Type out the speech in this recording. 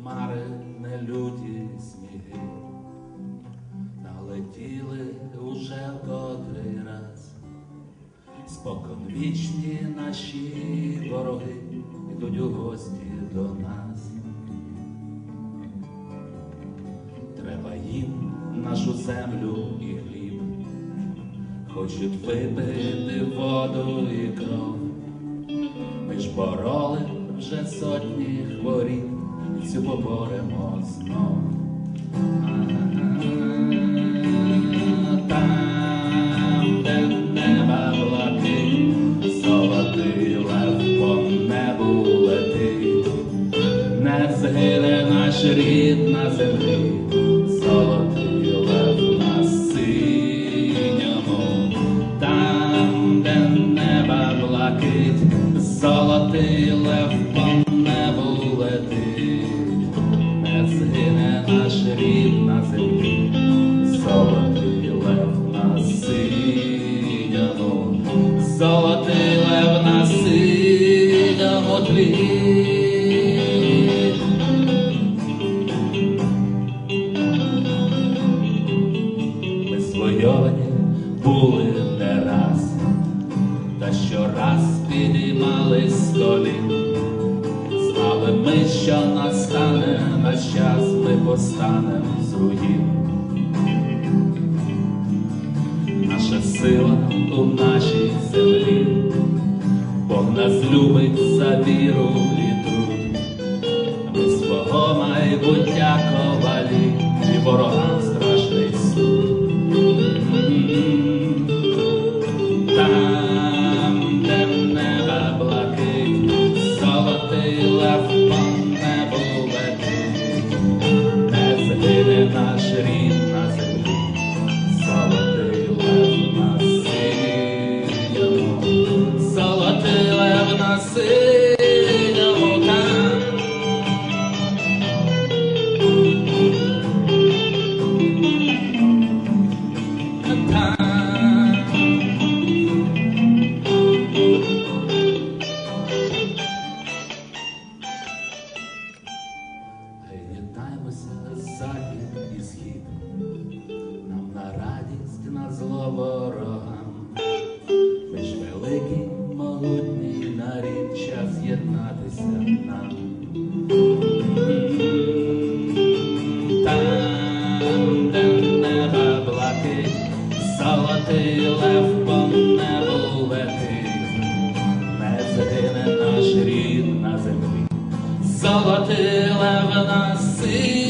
хмари, не люті сніги, налетіли уже в котрий раз. Споконвічні наші вороги йдуть у гості до нас. Треба їм нашу землю і хліб, хочуть випити воду і кров. Ми ж бороли вже сотні хворіб, і цю поборемо знов. Там, де неба блакить, золотий лев по небу летить. Не згине наш рід на землі, золотий лев на синьому. Там, де неба блакить, золотий лев по небу летить. Не згине наш рід на землі, золотий лев на синьому. Золотий лев на синьому тлі. Ми звойовані були не раз, та щораз підіймались з колін. Знали ми, що настане наш час, ми постанем з руїн. Наша сила у нашій землі, Бог нас любить за віру і труд. Ми свого майбуття ковалі, і ворогам страшний суд. Там, де неба блакить, золотий лев по небу летить. Не згине наш рід на землі, золотий лев на синьому. Золотий лев на синьому. Там. Захід і схід, нам на радість, на зло ворогам. Ми ж великий, могутній нарід, час з'єднатися нам. Там, де неба блакить, золотий лев по небу летить. Не згине наш рід на землі, золотий лев на синьому.